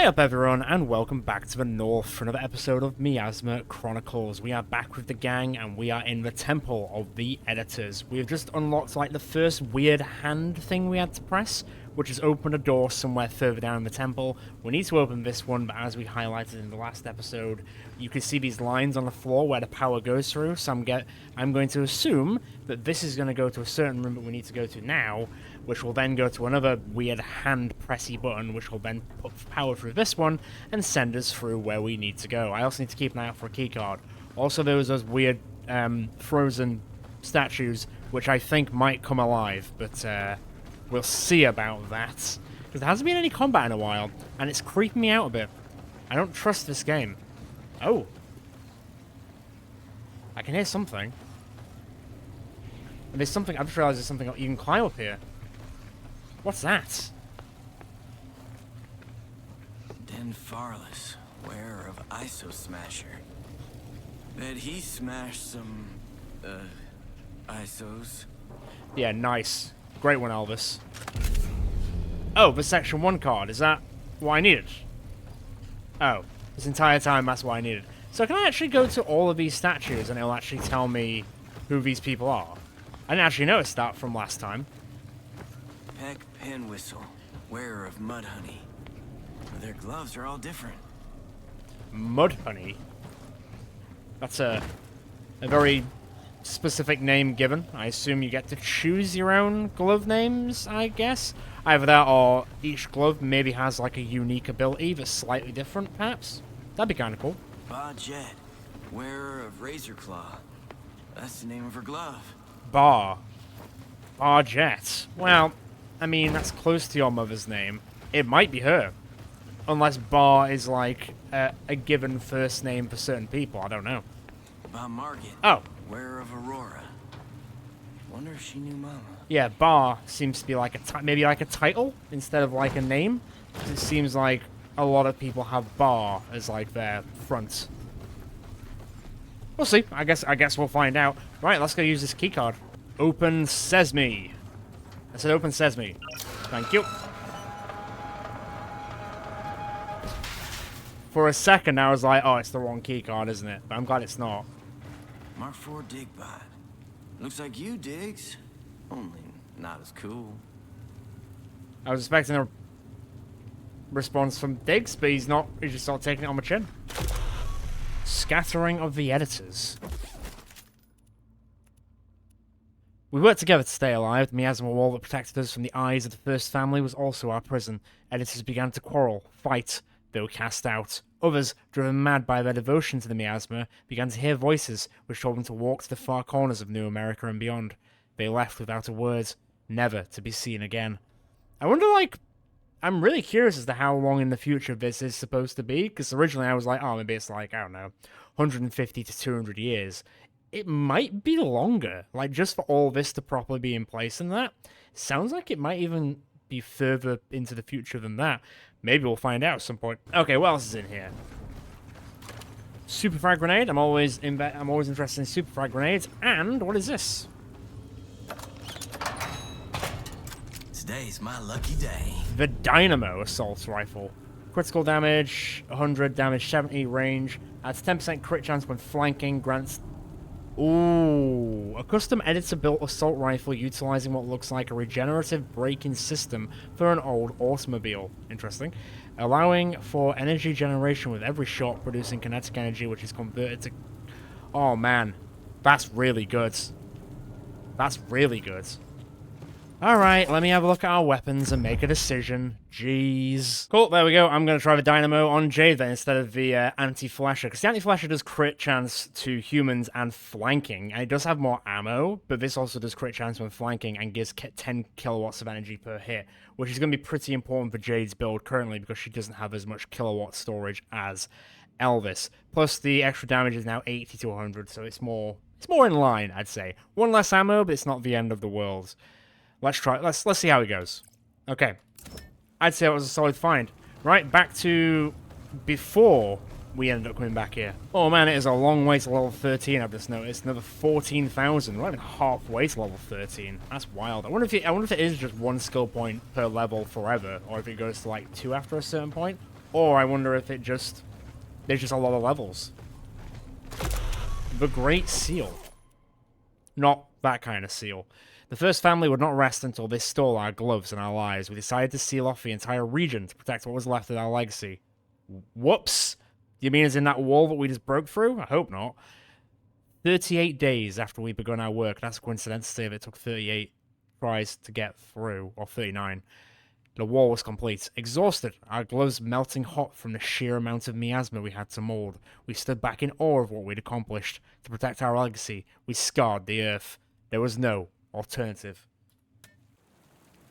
up everyone, and welcome back to the North for another episode of Miasma Chronicles. We are back with the gang, and we are in the Temple of the Editors. We have just unlocked, like, the first weird hand thing we had to press, which has opened a door somewhere further down in the temple. We need to open this one, but as we highlighted in the last episode, you can see these lines on the floor where the power goes through, so I'm going to assume that this is going to go to a certain room that we need to go to now, which will then go to another weird hand-pressy button, which will then put power through this one and send us through where we need to go. I also need to keep an eye out for a keycard. Also, there was those weird frozen statues, which I think might come alive, but we'll see about that. Because there hasn't been any combat in a while, and it's creeping me out a bit. I don't trust this game. Oh. I can hear something. And there's something, I've just realized there's something, you can climb up here. What's that? Den Farless, wearer of ISO Smasher. Bet he smashed some, ISOs. Yeah, nice. Great one, Elvis. Oh, the Section 1 card. Is that what I needed? Oh, this entire time that's what I needed. So can I actually go to all of these statues and it'll actually tell me who these people are? I didn't actually notice that from last time. Peck Penwhistle, wearer of Mud Honey. Their gloves are all different. Mud Honey? That's a very specific name given. I assume you get to choose your own glove names, I guess? Either that or each glove maybe has like a unique ability that's slightly different, perhaps? That'd be kind of cool. Ba Jet, wearer of Razor Claw. That's the name of her glove. Bar Jet. Well, I mean, that's close to your mother's name. It might be her. Unless Bar is like a given first name for certain people. I don't know. Ba Margit. Oh. Wearer of Aurora. Wonder if she knew Mama. Yeah, Bar seems to be like maybe like a title instead of like a name. It seems like a lot of people have Bar as like their front. We'll see. I guess we'll find out. Right, let's go use this keycard. Open Sesame. I said open Sesame. Thank you. For a second, I was like, oh, it's the wrong keycard, isn't it? But I'm glad it's not. Mark IV Digbot. Looks like you, Diggs. Only not as cool. I was expecting a response from Diggs, but he's not. He's just not taking it on my chin. Scattering of the Editors. We worked together to stay alive. The miasma wall that protected us from the eyes of the first family was also our prison. Editors began to quarrel, fight. They were cast out. Others, driven mad by their devotion to the miasma, began to hear voices which told them to walk to the far corners of New America and beyond. They left without a word, never to be seen again. I wonder, like, I'm really curious as to how long in the future this is supposed to be, because originally I was like, oh, maybe it's like, I don't know, 150 to 200 years. It might be longer, like, just for all this to properly be in place and that. Sounds like it might even be further into the future than that. Maybe we'll find out at some point. Okay, what else is in here? Super frag grenade. I'm always interested in super frag grenades. And what is this? Today's my lucky day. The Dynamo assault rifle. Critical damage 100, damage 70, range adds 10% crit chance when flanking. Grants. Ooh, a custom editor-built assault rifle utilizing what looks like a regenerative braking system for an old automobile. Interesting. Allowing for energy generation with every shot, producing kinetic energy, which is converted to... Oh, man. That's really good. That's really good. Alright, let me have a look at our weapons and make a decision. Jeez. Cool, there we go. I'm going to try the Dynamo on Jade then instead of the Anti-Flasher. Because the Anti-Flasher does crit chance to humans and flanking. And it does have more ammo, but this also does crit chance when flanking and gives 10 kilowatts of energy per hit. Which is going to be pretty important for Jade's build currently because she doesn't have as much kilowatt storage as Elvis. Plus the extra damage is now 80 to 100, so it's more in line, I'd say. One less ammo, but it's not the end of the world. Let's try. Let's see how it goes. Okay. I'd say it was a solid find. Right, back to before we ended up coming back here. Oh man, it is a long way to level 13, I've just noticed. Another 14,000. We're not even halfway to level 13. That's wild. I wonder if it is just one skill point per level forever, or if it goes to like 2 after a certain point. Or I wonder if there's just a lot of levels. The Great Seal. Not that kind of seal. The first family would not rest until they stole our gloves and our lives. We decided to seal off the entire region to protect what was left of our legacy. Whoops! You mean as in that wall that we just broke through? I hope not. 38 days after we begun our work. That's a coincidence to say that it took 38 tries to get through, or 39. The wall was complete. Exhausted, our gloves melting hot from the sheer amount of miasma we had to mold. We stood back in awe of what we'd accomplished. To protect our legacy, we scarred the earth. There was no alternative.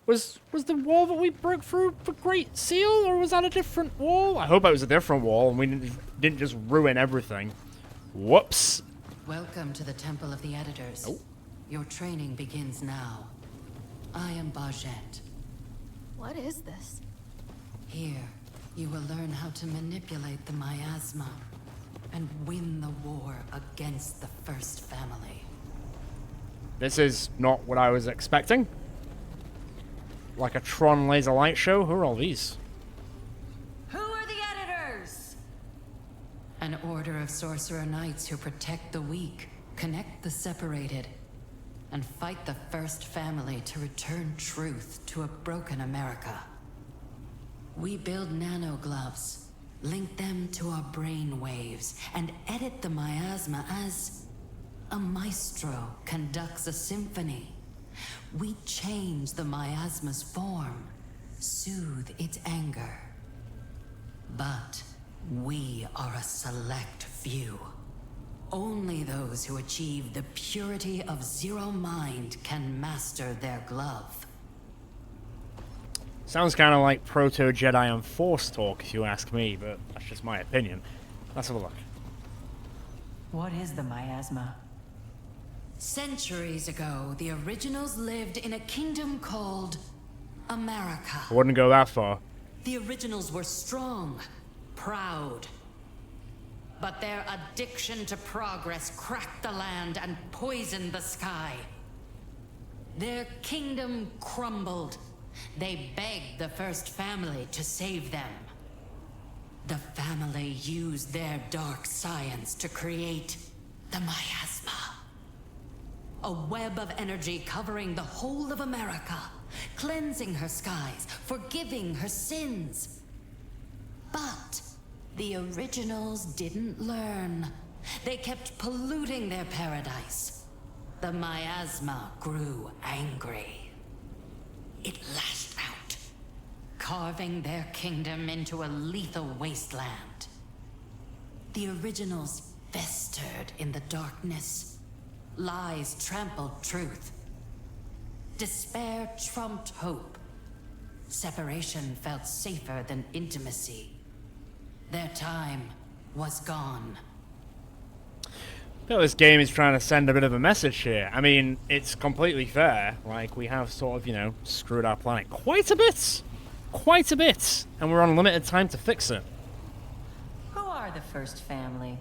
Was the wall that we broke through the Great Seal, or was that a different wall? I hope it was a different wall, and we didn't just ruin everything. Whoops. Welcome to the Temple of the Editors. Oh. Your training begins now. I am Bajette. What is this? Here, you will learn how to manipulate the miasma and win the war against the First Family. This is not what I was expecting. Like a Tron laser light show? Who are all these? Who are the Editors? An order of sorcerer knights who protect the weak, connect the separated, and fight the First Family to return truth to a broken America. We build nanogloves, link them to our brain waves, and edit the miasma as a maestro conducts a symphony. We change the miasma's form, soothe its anger. But we are a select few. Only those who achieve the purity of zero mind can master their glove. Sounds kind of like proto-Jedi and Force talk, if you ask me, but that's just my opinion. Let's have a look. What is the miasma? Centuries ago, the originals lived in a kingdom called America. I wouldn't go that far. The originals were strong, proud. But their addiction to progress cracked the land and poisoned the sky. Their kingdom crumbled. They begged the First Family to save them. The family used their dark science to create the miasma. A web of energy covering the whole of America, cleansing her skies, forgiving her sins. But the originals didn't learn. They kept polluting their paradise. The miasma grew angry. It lashed out, carving their kingdom into a lethal wasteland. The originals festered in the darkness. Lies trampled truth. Despair trumped hope. Separation felt safer than intimacy. Their time was gone. I feel this game is trying to send a bit of a message here. I mean, it's completely fair. Like, we have sort of, you know, screwed our planet quite a bit. Quite a bit. And we're on limited time to fix it. Who are the First Family?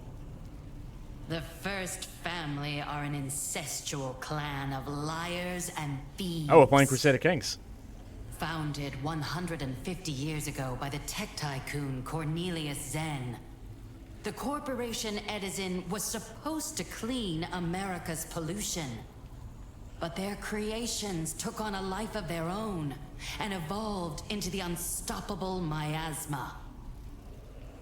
The First Family are an incestual clan of liars and thieves. Oh, we're playing Crusader Kings. Founded 150 years ago by the tech tycoon Cornelius Zen. The corporation Edison was supposed to clean America's pollution. But their creations took on a life of their own and evolved into the unstoppable miasma.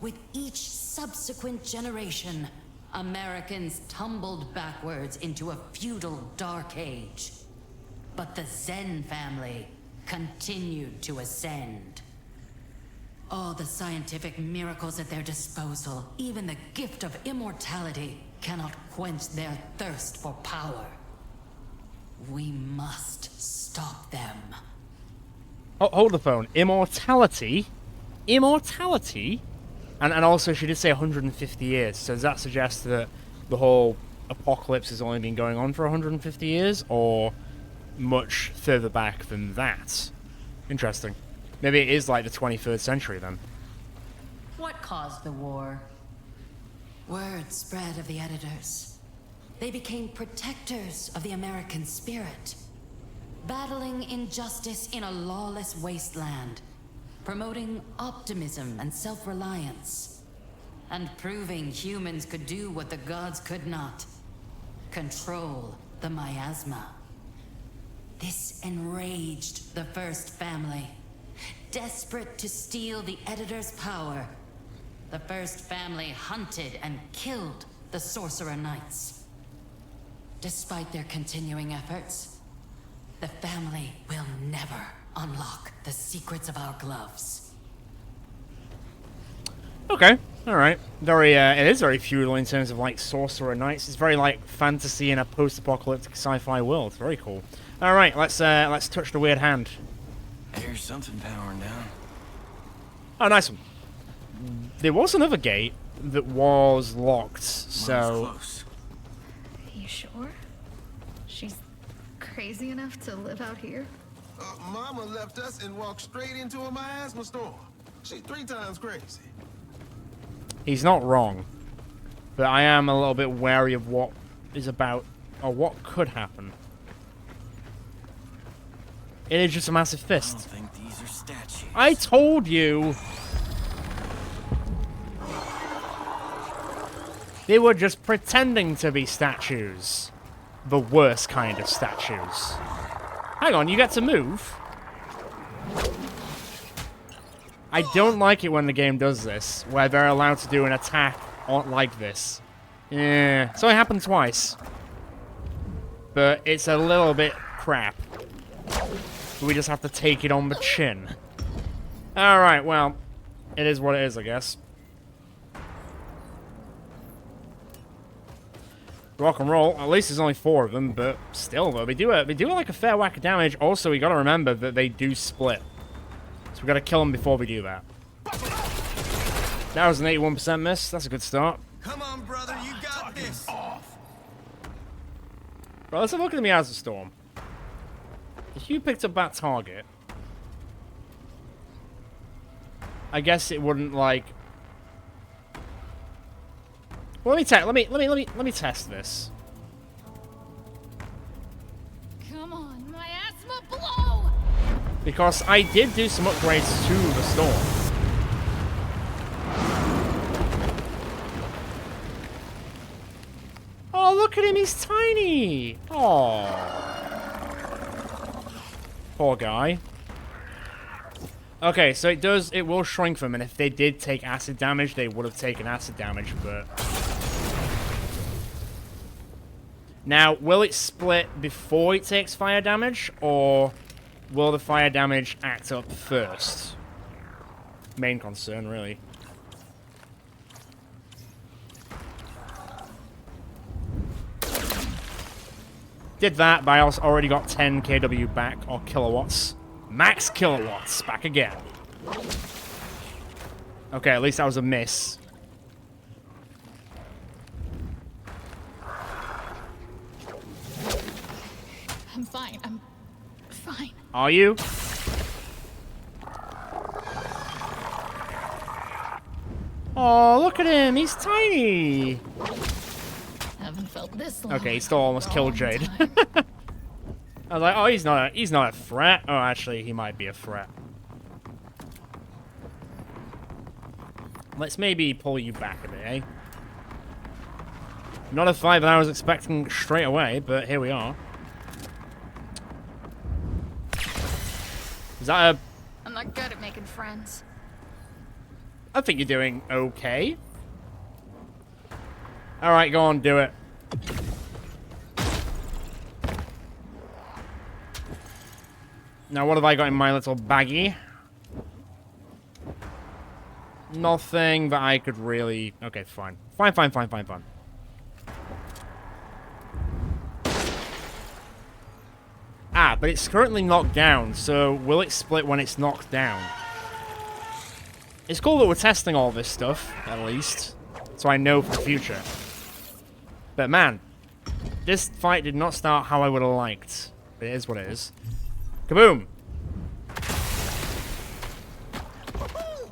With each subsequent generation, Americans tumbled backwards into a feudal dark age. But the Zen family continued to ascend. All the scientific miracles at their disposal, even the gift of immortality, cannot quench their thirst for power. We must stop them. Oh, hold the phone. Immortality? Immortality? And also, she did say 150 years, so does that suggest that the whole apocalypse has only been going on for 150 years, or much further back than that? Interesting. Maybe it is like the 23rd century then. What caused the war? Word spread of the editors. They became protectors of the American spirit, battling injustice in a lawless wasteland. promoting optimism and self-reliance, and proving humans could do what the gods could not: control the miasma. This enraged the First Family. Desperate to steal the Editor's power, the First Family hunted and killed the Sorcerer Knights. Despite their continuing efforts, the family will never unlock the secrets of our gloves. Okay, alright. Very, it is very feudal in terms of, like, Sorcerer Knights. It's very, like, fantasy in a post-apocalyptic sci-fi world. Very cool. Alright, let's touch the weird hand. There's something powering down. Oh, nice one. There was another gate that was locked, Mom's so... close. You sure? She's crazy enough to live out here? Mama left us and walked straight into a miasma storm. She's 3 times crazy. He's not wrong. But I am a little bit wary of what is about, or what could happen. It is just a massive I fist. don't think these are statues. I told you! They were just pretending to be statues. The worst kind of statues. Hang on, you get to move? I don't like it when the game does this, where they're allowed to do an attack like this. Yeah, so it happened twice. But it's a little bit crap. We just have to take it on the chin. Alright, well, it is what it is, I guess. Rock and roll. At least there's only 4 of them, but still, though, they do like a fair whack of damage. Also, we gotta remember that they do split. So we gotta kill them before we do that. That was an 81% miss. That's a good start. Come on, brother, you got this. Right, let's have a look at the Miasma Storm. If you picked up that target, I guess it wouldn't like. Well, let me test this. Come on, miasma blow! Because I did do some upgrades to the storm. Oh, look at him, he's tiny! Oh. Poor guy. Okay, so it will shrink them, and if they did take acid damage, they would have taken acid damage, but... Now, will it split before it takes fire damage, or will the fire damage act up first? Main concern, really. Did that, but I also already got 10 kW back, or kilowatts. Max kilowatts, back again. Okay, at least that was a miss. I'm fine. I'm fine. Are you? Oh, look at him, he's tiny. Haven't felt this long. Okay, he still almost killed Long Jade. time. I was like, oh, he's not a threat. Oh, actually, he might be a threat. Let's maybe pull you back a bit, eh? Not a fight that I was expecting straight away, but here we are. Is that a... I'm not good at making friends. I think you're doing okay. Alright, go on, do it. Now, what have I got in my little baggie? Nothing that I could really... Okay, fine. Fine. Ah, but it's currently knocked down, so will it split when it's knocked down? It's cool that we're testing all this stuff, at least. So I know for the future. But man, this fight did not start how I would have liked. But it is what it is. Kaboom!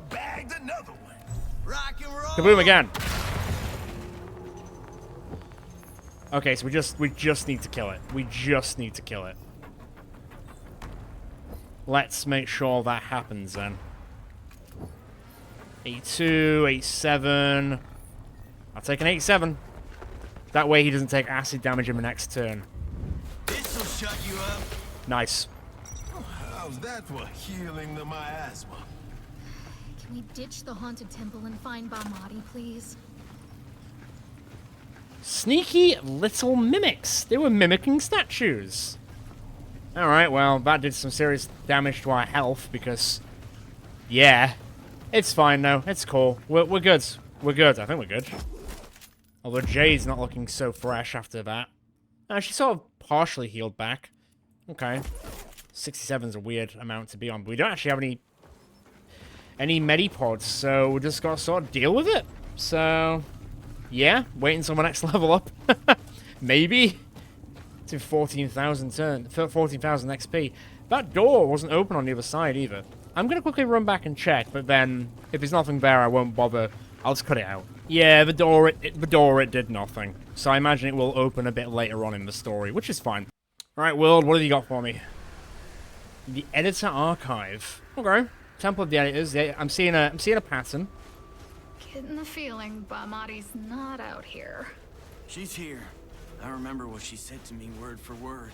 Bagged another one. Rock and roll. Kaboom again! Okay, so we just need to kill it. We just need to kill it. Let's make sure that happens then. 82, 87. I'll take an 87. That way he doesn't take acid damage in the next turn. This'll shut you up. Nice. How's that for healing the miasma? Can we ditch the haunted temple and find Balmati, please? Sneaky little mimics. They were mimicking statues. Alright, well, that did some serious damage to our health because... Yeah. It's fine, though. It's cool. We're good. We're good. I think we're good. Although Jay's not looking so fresh after that. She's sort of partially healed back. Okay. 67 is a weird amount to be on. But we don't actually have any Medipods, so we just got to sort of deal with it. So, yeah. Wait until my next level up. Maybe. To 14,000 XP. That door wasn't open on the other side either. I'm going to quickly run back and check, but then if there's nothing there, I won't bother. I'll just cut it out. Yeah, the door, it did nothing. So I imagine it will open a bit later on in the story, which is fine. Alright, world, what have you got for me? The Editor Archive. Okay. Temple of the Editors. Yeah, I'm seeing a pattern. Getting the feeling Balmati's not out here. She's here. I remember what she said to me word for word.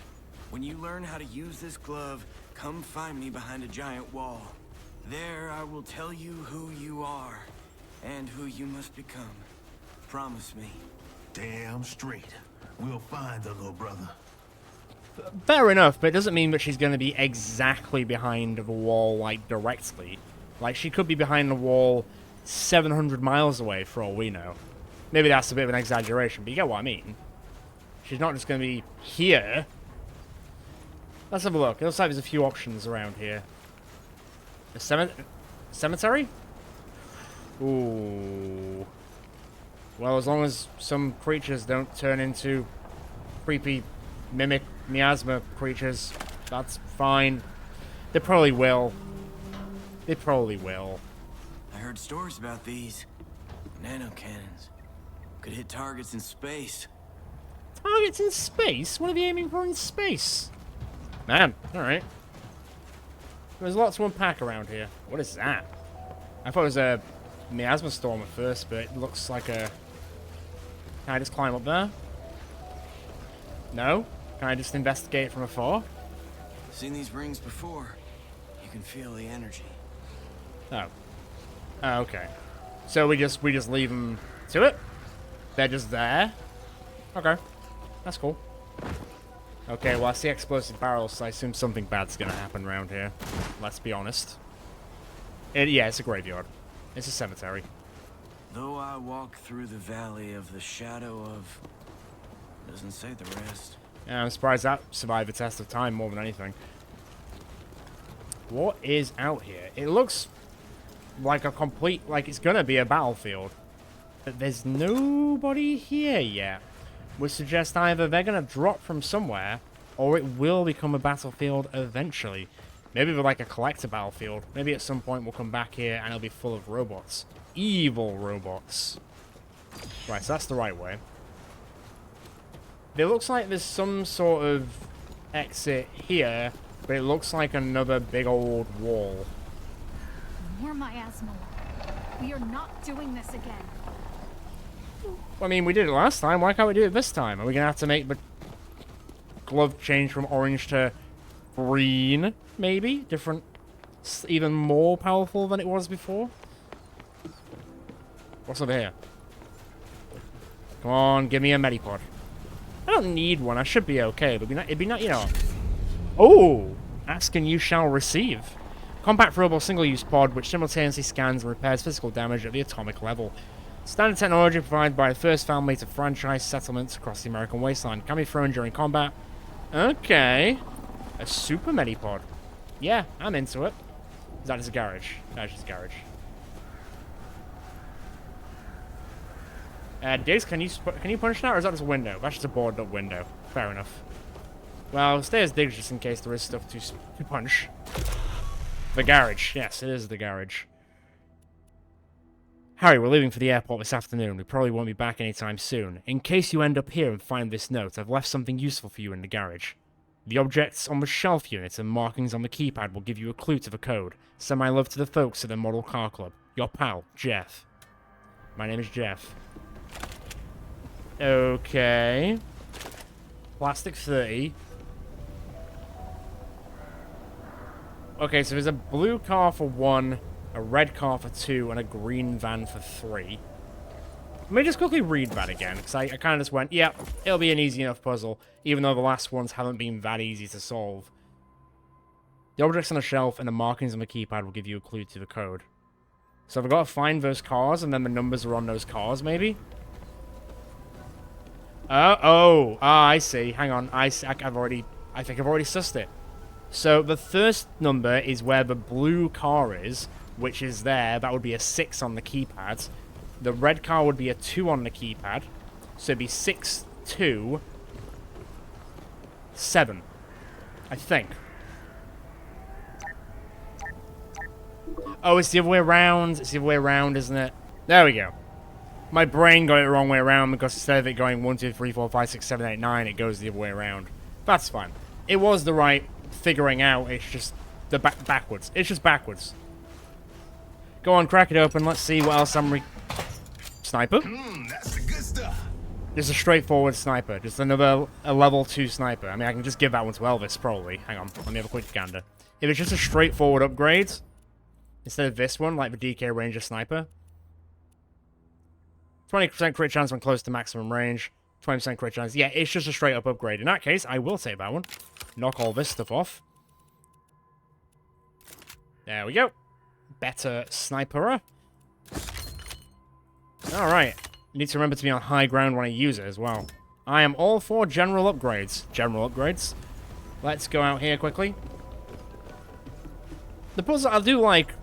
When you learn how to use this glove, come find me behind a giant wall. There I will tell you who you are, and who you must become. Promise me. Damn straight. We'll find the little brother. Fair enough, but it doesn't mean that she's going to be exactly behind the wall, like, directly. Like, she could be behind the wall 700 miles away, for all we know. Maybe that's a bit of an exaggeration, but you get what I mean. She's not just going to be here. Let's have a look. It looks like there's a few options around here. A cemetery? Ooh. Well, as long as some creatures don't turn into creepy mimic miasma creatures, that's fine. They probably will. They probably will. I heard stories about these. Nanocannons. Could hit targets in space. Targets in space? What are they aiming for in space? Man, alright. There's lots to unpack around here. What is that? I thought it was a miasma storm at first, but it looks like a... Can I just climb up there? No? Can I just investigate from afar? Seen these rings before. You can feel the energy. Oh. Oh, okay. So we just leave them to it? They're just there? Okay. That's cool. Okay, well I see explosive barrels, so I assume something bad's gonna happen around here. Let's be honest. Yeah, it's a graveyard. It's a cemetery. Though I walk through the valley of the shadow of... Doesn't say the rest. Yeah, I'm surprised that survived the test of time more than anything. What is out here? It looks like a complete... like it's gonna be a battlefield. But there's nobody here yet. Which suggests either they're gonna drop from somewhere, or it will become a battlefield eventually. Maybe with like a collector battlefield. Maybe at some point we'll come back here and it'll be full of robots. Evil robots. Right, so that's the right way. It looks like there's some sort of exit here, but it looks like another big old wall. More miasma. We are not doing this again. I mean, we did it last time. Why can't we do it this time? Are we going to have to make the glove change from orange to green, maybe? Different, even more powerful than it was before? What's over here? Come on, give me a Medipod. I don't need one. I should be okay. But it'd be not, you know. Oh! Ask and you shall receive. Compact robot single-use pod which simultaneously scans and repairs physical damage at the atomic level. Standard technology provided by the first family to franchise settlements across the American wasteland. Can be thrown during combat. Okay. A super Medipod. Yeah, I'm into it. Is that just a garage? That's just a garage. Diggs, can you punch that, or is that just a window? That's just a boarded up window. Fair enough. Well, stay as Diggs just in case there is stuff to punch. The garage. Yes, it is the garage. Harry, we're leaving for the airport this afternoon. We probably won't be back anytime soon. In case you end up here and find this note, I've left something useful for you in the garage. The objects on the shelf unit and markings on the keypad will give you a clue to the code. Send my love to the folks at the Model Car Club. Your pal, Jeff. My name is Jeff. Okay. Plastic 30. Okay, so there's a blue car for 1, a red car for 2, and a green van for 3. Let me just quickly read that again, because I kind of just went, yeah, it'll be an easy enough puzzle, even though the last ones haven't been that easy to solve. The objects on the shelf and the markings on the keypad will give you a clue to the code. So I've got to find those cars, and then the numbers are on those cars, maybe? I see. Hang on. I think I've already sussed it. So the first number is where the blue car is, which is there. That would be a 6 on the keypad. The red car would be a 2 on the keypad. So it'd be 6, 2, 7. I think. Oh, it's the other way around. It's the other way around, isn't it? There we go. My brain got it the wrong way around because instead of it going 1, 2, 3, 4, 5, 6, 7, 8, 9, it goes the other way around. That's fine. It was the right figuring out. It's just the backwards. It's just backwards. Go on, crack it open. Let's see what else I'm Sniper? That's the good stuff. Just a straightforward sniper. Just a level 2 sniper. I mean, I can just give that one to Elvis, probably. Hang on. Let me have a quick gander. If it's just a straightforward upgrade, instead of this one, like the DK Ranger Sniper, 20% crit chance when close to maximum range, 20% crit chance. Yeah, it's just a straight up upgrade. In that case, I will take that one. Knock all this stuff off. There we go. Better sniperer. Alright. Need to remember to be on high ground when I use it as well. I am all for general upgrades. General upgrades. Let's go out here quickly. The puzzle, I do like...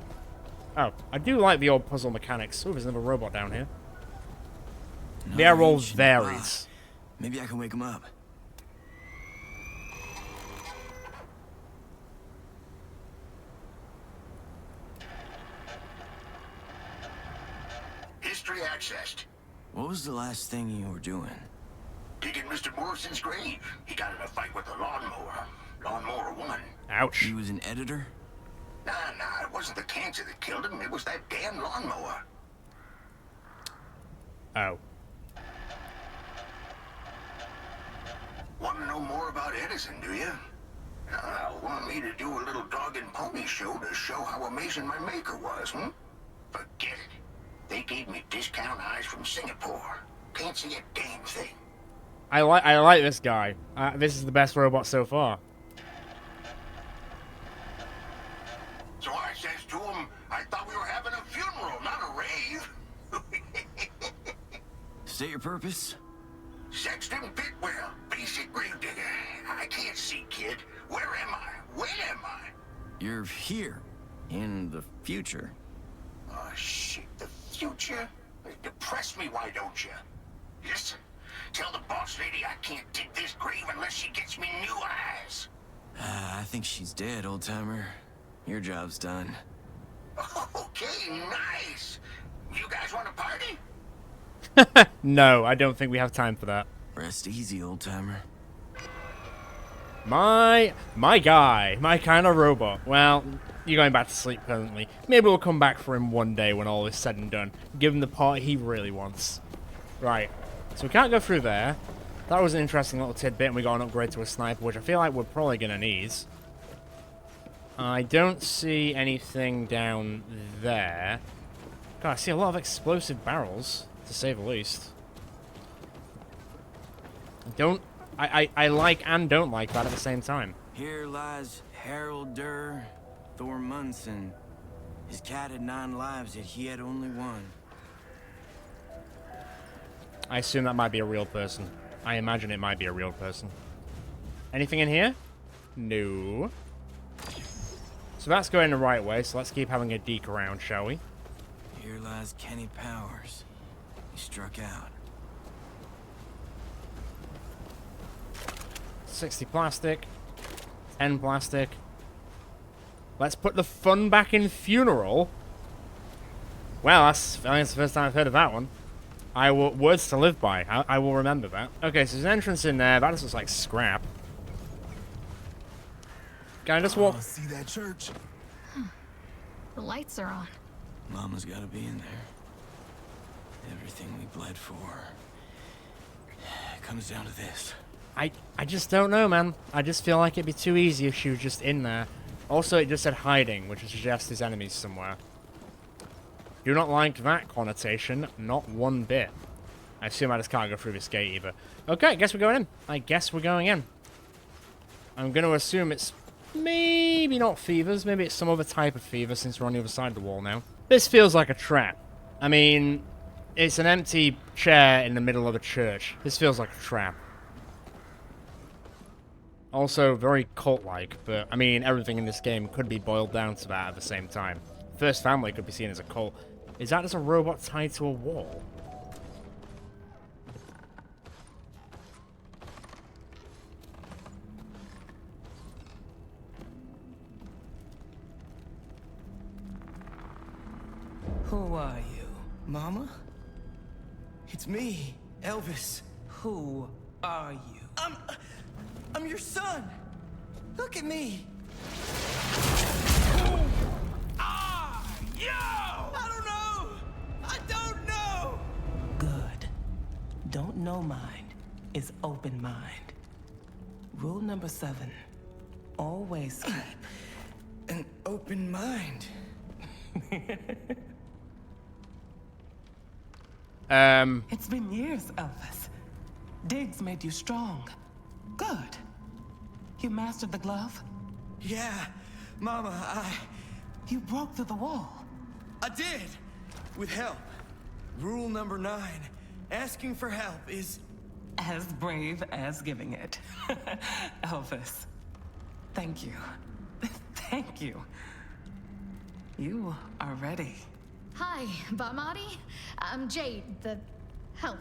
Oh, I do like the old puzzle mechanics. Oh, there's another robot down here. They are all varied. Maybe I can wake him up. History accessed. What was the last thing you were doing? Digging Mr. Morrison's grave. He got in a fight with a lawnmower. Lawnmower 1. Ouch. He was an editor? Nah, it wasn't the cancer that killed him. It was that damn lawnmower. Oh. Want to know more about Edison, do you? Want me to do a little dog and pony show to show how amazing my maker was, hmm? Forget it. They gave me discount eyes from Singapore. Can't see a damn thing. I like this guy. This is the best robot so far. So I says to him, I thought we were having a funeral, not a rave. State your purpose? Sexton Bidwell, basic gravedigger. I can't see, kid. Where am I? When am I? You're here. In the future. Oh, shit. The future? Depress me, why don't you? Listen, tell the boss lady I can't dig this grave unless she gets me new eyes. I think she's dead, old-timer. Your job's done. Okay, nice. You guys want to party? No, I don't think we have time for that. Rest easy, old-timer. My guy. My kind of robot. Well, you're going back to sleep permanently. Maybe we'll come back for him one day when all is said and done. Give him the part he really wants. Right. So we can't go through there. That was an interesting little tidbit, and we got an upgrade to a sniper, which I feel like we're probably going to need. I don't see anything down there. God, I see a lot of explosive barrels, to say the least. I like and don't like that at the same time. Here lies Harold Durr Thormundson. His cat had 9 lives, yet he had only 1. I assume that might be a real person. I imagine it might be a real person. Anything in here? No. So that's going the right way, so let's keep having a deke around, shall we? Here lies Kenny Powers. He struck out. 60 plastic. 10 plastic. Let's put the fun back in funeral. Well, I think that's the first time I've heard of that one. Words to live by. I will remember that. Okay, so there's an entrance in there. That just looks like scrap. Can I just walk? See that church? The lights are on. Mama's gotta be in there. Everything we bled for comes down to this. I just don't know, man. I just feel like it'd be too easy if she was just in there. Also, it just said hiding, which suggests there's enemies somewhere. Do not like that connotation, not one bit. I assume I just can't go through this gate either. Okay, I guess we're going in. I guess we're going in. I'm going to assume it's maybe not fevers. Maybe it's some other type of fever since we're on the other side of the wall now. This feels like a trap. I mean, it's an empty chair in the middle of a church. This feels like a trap. Also, very cult-like, but, I mean, everything in this game could be boiled down to that at the same time. First Family could be seen as a cult. Is that just a robot tied to a wall? Who are you? Mama? It's me, Elvis. Who are you? I'm your son. Look at me. I don't know. I don't know. Good. Don't know mind is open mind. Rule number 7. Always keep An open mind. It's been years, Elvis. Diggs made you strong. Good. You mastered the glove? Yeah, Mama, You broke through the wall. I did. With help. Rule number 9. Asking for help is... As brave as giving it. Elvis. Thank you. Thank you. You are ready. Hi, Bamadi. I'm Jade, the help.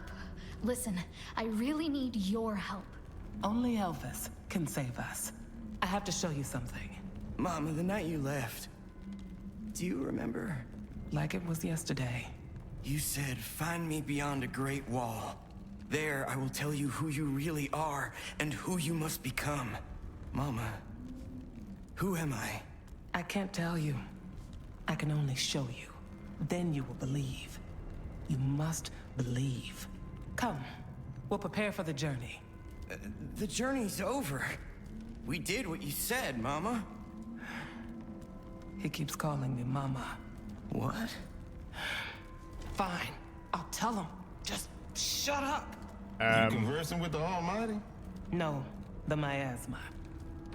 Listen, I really need your help. Only Elvis can save us. I have to show you something. Mama, the night you left, do you remember? Like it was yesterday. You said, find me beyond a great wall. There, I will tell you who you really are and who you must become. Mama, who am I? I can't tell you. I can only show you. Then you will believe. You must believe. Come, we'll prepare for the journey. The journey's over. We did what you said, Mama. He keeps calling me Mama. What? Fine, I'll tell him. Just shut up. You conversing with the Almighty? No, the miasma.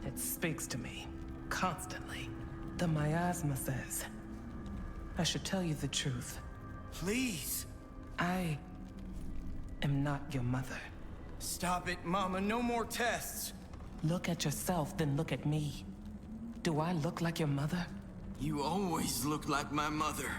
It speaks to me, constantly. The miasma says, I should tell you the truth. Please. I am not your mother. Stop it, Mama. No more tests. Look at yourself, then look at me. Do I look like your mother? You always look like my mother.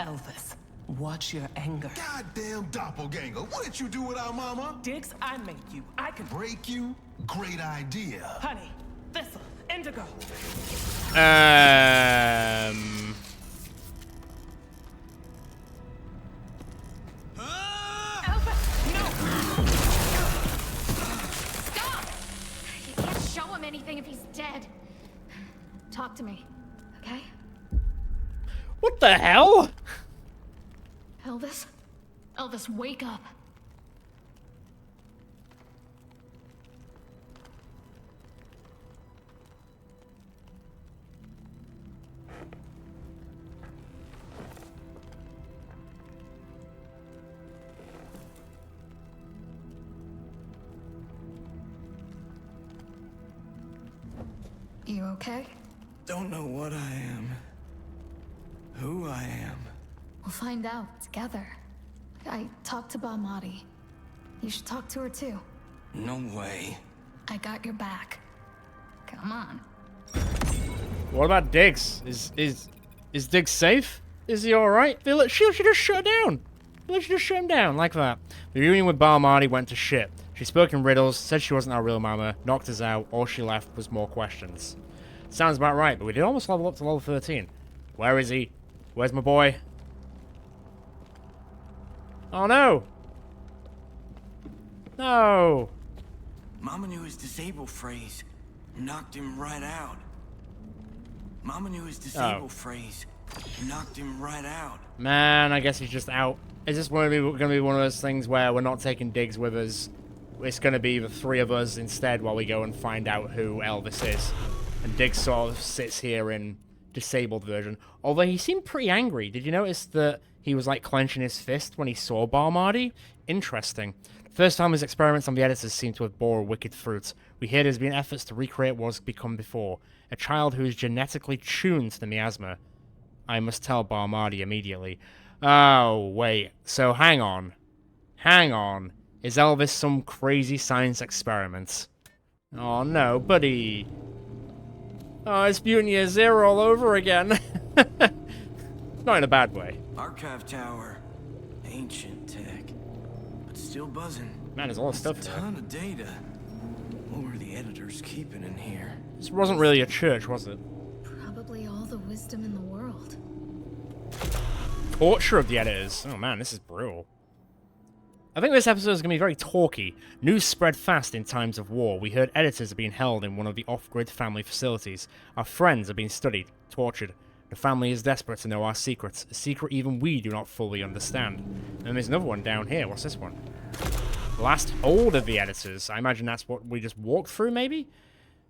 Elvis, watch your anger. Goddamn doppelganger. What did you do with our mama? Diggs, I made you. I can... Break you? Great idea. Honey, thistle, indigo. Stop! You can't show him anything if he's dead. Talk to me, okay? What the hell? Elvis? Elvis, wake up. You okay? Don't know what I am. Who I am. We'll find out together. I talked to Balmati. You should talk to her too. No way. I got your back. Come on. What about Diggs? Is Diggs safe? Is he alright? She just shut down. She just shut him down like that. The reunion with Balmati went to shit. She spoke in riddles, said she wasn't our real mama, knocked us out, all she left was more questions. Sounds about right, but we did almost level up to level 13. Where is he? Where's my boy? Oh no! No! Mama knew his disable phrase. Knocked him right out. Mama knew his disable phrase. Knocked him right out. Man, I guess he's just out. Is this going to be one of those things where we're not taking Diggs with us? It's going to be the three of us instead while we go and find out who Elvis is. And Diggs sort of sits here in disabled version. Although he seemed pretty angry. Did you notice that he was like clenching his fist when he saw Bar Mardi? Interesting. First time his experiments on the editors seem to have bore wicked fruit. We hear there's been efforts to recreate what has become before. A child who is genetically tuned to the miasma. I must tell Bar Mardi immediately. Oh, wait. So hang on. Hang on. Is Elvis some crazy science experiment? Oh no, buddy. Oh, it's Mutant Year Zero all over again. Not in a bad way. Archive tower. Ancient tech. But still buzzing. Man, there's a lot of stuff A here. ton of data. What were the editors keeping in here? This wasn't really a church, was it? Probably all the wisdom in the world. Torture of the editors. Oh man, this is brutal. I think this episode is going to be very talky. News spread fast in times of war. We heard editors are being held in one of the off-grid family facilities. Our friends are being studied, tortured. The family is desperate to know our secrets, a secret even we do not fully understand. And there's another one down here. What's this one? Last hold of the editors. I imagine that's what we just walked through, maybe?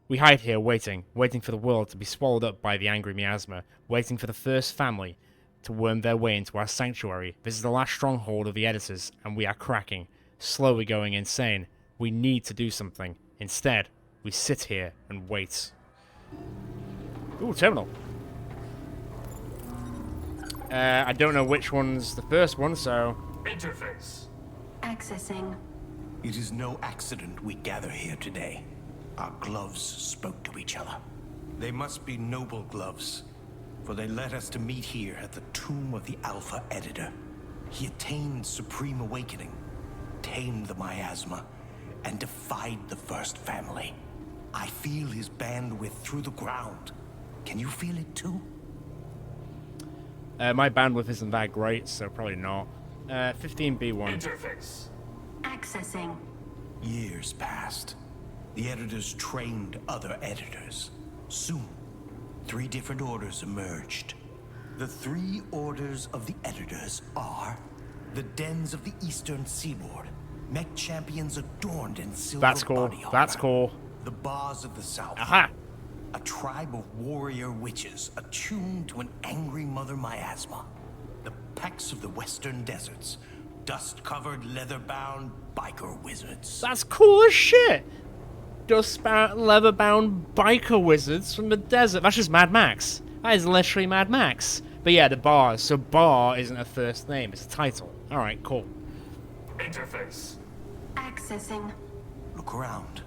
We hide here, waiting for the world to be swallowed up by the angry miasma, waiting for the first family to worm their way into our sanctuary. This is the last stronghold of the editors, and we are cracking, slowly going insane. We need to do something. Instead, we sit here and wait. Ooh, terminal. I don't know which one's the first one, so... Interface. Accessing. It is no accident we gather here today. Our gloves spoke to each other. They must be noble gloves, for they led us to meet here at the tomb of the Alpha Editor. He attained supreme awakening, tamed the miasma, and defied the first family. I feel his bandwidth through the ground. Can you feel it too? My bandwidth isn't that great, so probably not. 15B1. Interface. Accessing. Years passed. The editors trained other editors. Soon, 3 different orders emerged. The 3 orders of the editors are the dens of the eastern seaboard, mech champions adorned in silver That's cool. body armor. That's cool. The bars of the south. Aha! A tribe of warrior witches attuned to an angry mother miasma. The pecks of the western deserts, dust-covered, leather-bound biker wizards. That's cool as shit! Leather-bound biker wizards from the desert. That's just Mad Max. That is literally Mad Max. But yeah, the bars. So Bar isn't a first name, it's a title. Alright, cool. Interface. Accessing. Look around.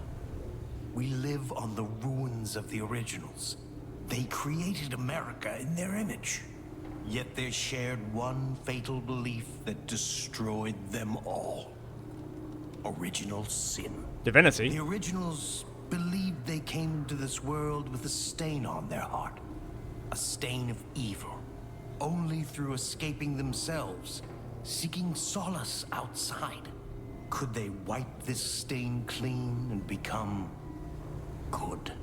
We live on the ruins of the originals. They created America in their image. Yet they shared one fatal belief that destroyed them all. Original sin. Divinity? The originals believed they came to this world with a stain on their heart. A stain of evil. Only through escaping themselves, seeking solace outside, could they wipe this stain clean and become good.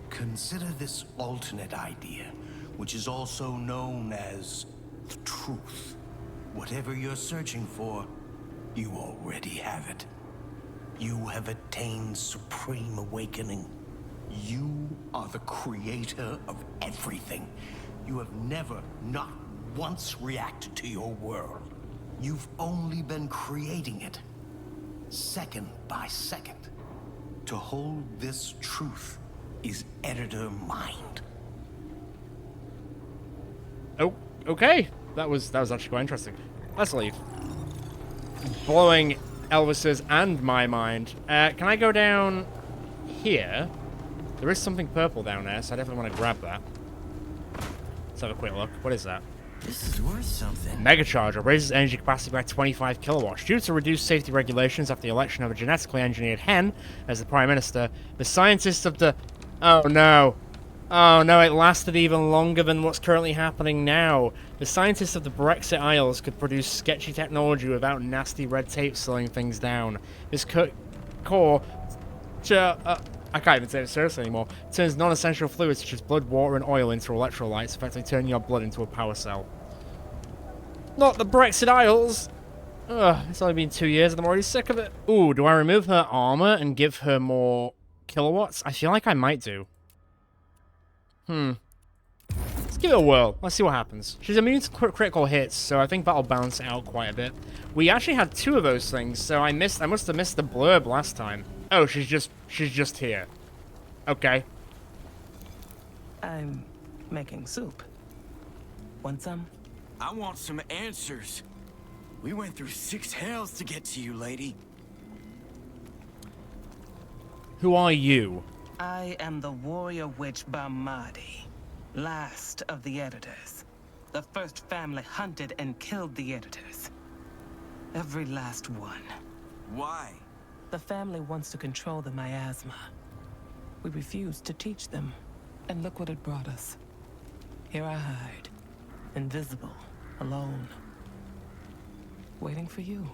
Consider this alternate idea, which is also known as the truth. Whatever you're searching for, you already have it. You have attained supreme awakening. You are the creator of everything. You have never, not once, reacted to your world. You've only been creating it, second by second. To hold this truth is editor mind. Oh, okay. That was actually quite interesting. Let's leave. Blowing Elvis's and my mind. Can I go down here? There is something purple down there, so I definitely want to grab that. Let's have a quick look. What is that? This is worth something. Megacharger raises energy capacity by 25 kilowatts. Due to reduced safety regulations after the election of a genetically engineered hen as the Prime Minister, the scientists of the... Oh no. Oh no, it lasted even longer than what's currently happening now. The scientists of the Brexit Isles could produce sketchy technology without nasty red tape slowing things down. This core to I can't even say it seriously anymore. Turns non-essential fluids such as blood, water, and oil into electrolytes, effectively turning your blood into a power cell. Not the Brexit Isles! Ugh, it's only been 2 years and I'm already sick of it. Ooh, do I remove her armor and give her more kilowatts? I feel like I might do. Let's give it a whirl. Let's see what happens. She's immune to critical hits, so I think that'll balance it out quite a bit. We actually had 2 of those things, so I must have missed the blurb last time. Oh, she's just here. Okay. I'm making soup. Want some? I want some answers. We went through 6 hells to get to you, lady. Who are you? I am the warrior witch Barmadi, last of the editors. The first family hunted and killed the editors. Every last one. Why? The family wants to control the miasma. We refused to teach them, and look what it brought us. Here I hide, invisible, alone, waiting for you.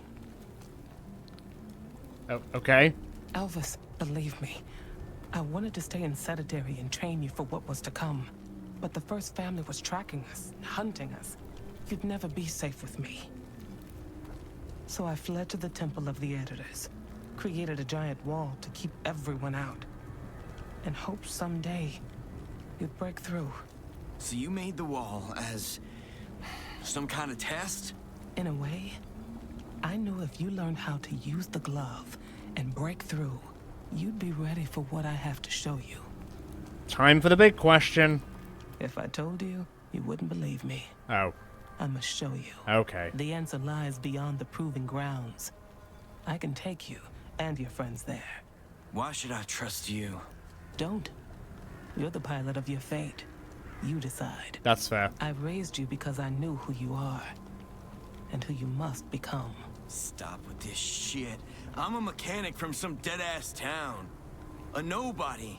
Oh, okay. Elvis, believe me, I wanted to stay in Sedentary and train you for what was to come. But the first family was tracking us, hunting us. You'd never be safe with me. So I fled to the Temple of the Editors, created a giant wall to keep everyone out, and hoped someday you'd break through. So you made the wall as some kind of test? In a way, I knew if you learned how to use the glove and break through, you'd be ready for what I have to show you. Time for the big question. If I told you, you wouldn't believe me. Oh. I must show you. Okay. The answer lies beyond the proving grounds. I can take you and your friends there. Why should I trust you? Don't. You're the pilot of your fate. You decide. That's fair. I raised you because I knew who you are and who you must become. Stop with this shit. I'm a mechanic from some dead-ass town. A nobody.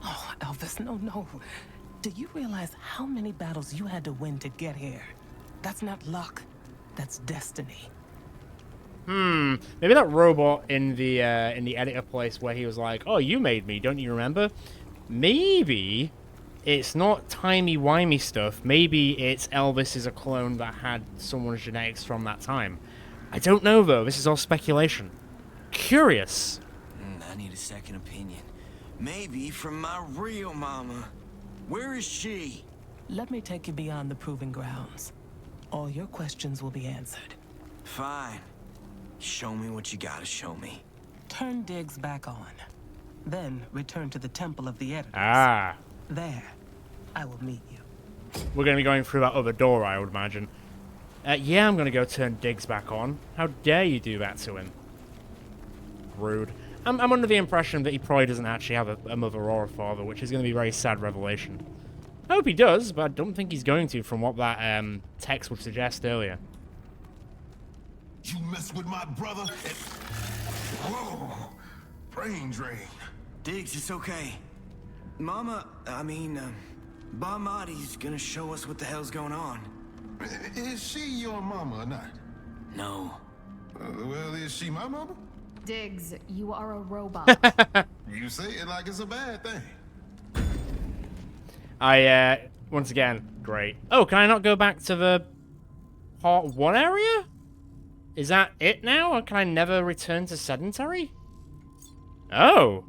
Oh, Elvis, no. Do you realize how many battles you had to win to get here? That's not luck. That's destiny. Maybe that robot in the editor place where he was like, "Oh, you made me, don't you remember?" Maybe it's not timey-wimey stuff. Maybe it's Elvis is a clone that had someone's genetics from that time. I don't know, though. This is all speculation. Curious. I need a second opinion. Maybe from my real mama. Where is she? Let me take you beyond the proving grounds. All your questions will be answered. Fine. Show me what you gotta show me. Turn Diggs back on. Then return to the Temple of the Editors. Ah. There, I will meet you. We're going to be going through that other door, I would imagine. Yeah, I'm going to go turn Diggs back on. How dare you do that to him? Rude. I'm under the impression that he probably doesn't actually have a mother or a father, which is going to be a very sad revelation. I hope he does, but I don't think he's going to, from what that text would suggest earlier. You mess with my brother and... Whoa! Brain drain. Diggs, it's okay. Mama, Barmadi's gonna show us what the hell's going on. Is she your mama or not? No. Well, is she my mama? Diggs, you are a robot. You say it like it's a bad thing. Once again, great. Oh, can I not go back to the part 1 area? Is that it now? Or can I never return to Sedentary? Oh.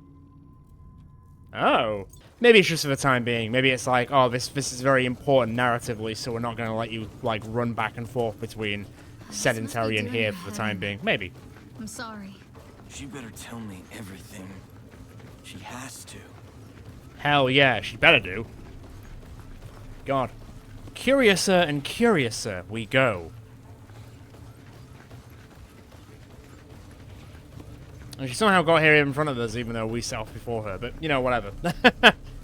Oh. Maybe it's just for the time being. Maybe it's like, oh, this is very important narratively, so we're not going to let you, like, run back and forth between Sedentary and here for the time being. Maybe. I'm sorry. She better tell me everything. She has to. Hell yeah, she better do. God. Curiouser and curiouser we go. And she somehow got here in front of us, even though we set off before her. But, you know, whatever.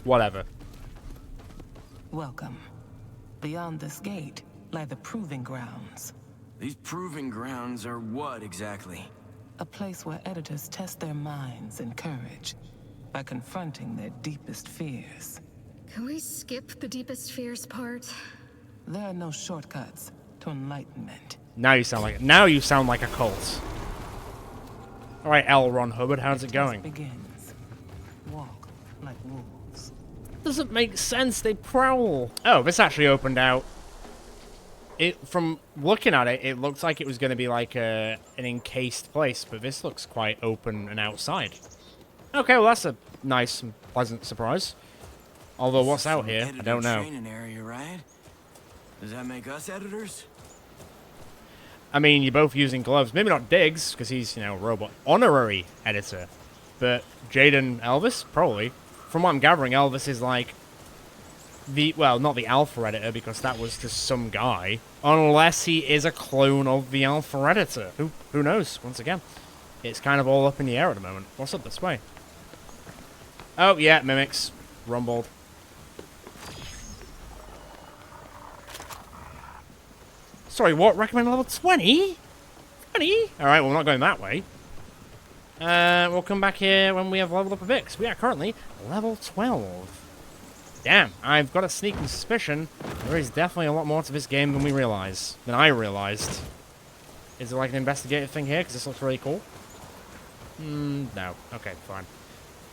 Whatever. Welcome. Beyond this gate lie the proving grounds. These proving grounds are what exactly? A place where editors test their minds and courage by confronting their deepest fears. Can we skip the deepest fears part? There are no shortcuts to enlightenment. Now you sound like a cult. All right, L. Ron Hubbard, how's it going? Begins. Walk like wolves. Doesn't make sense. They prowl. Oh, this actually opened out. From looking at it, it looked like it was going to be like an encased place, but this looks quite open and outside. Okay, well that's a nice and pleasant surprise. Although what's out here, I don't know. Training area, right? Does that make us editors? I mean, you're both using gloves. Maybe not Diggs, because he's, you know, a robot. Honorary editor. But Jaden Elvis? Probably. From what I'm gathering, Elvis is like the, well, not the alpha editor, because that was just some guy. Unless he is a clone of the alpha editor. Who knows? Once again, it's kind of all up in the air at the moment. What's up this way? Oh, yeah, mimics. Rumbled. Sorry, what? Recommend level 20? 20? Alright, well, we're not going that way. We'll come back here when we have leveled up a bit, 'cause we are currently level 12. Damn, I've got a sneaking suspicion there is definitely a lot more to this game than I realized. Is there like an investigative thing here? Because this looks really cool. No. Okay, fine.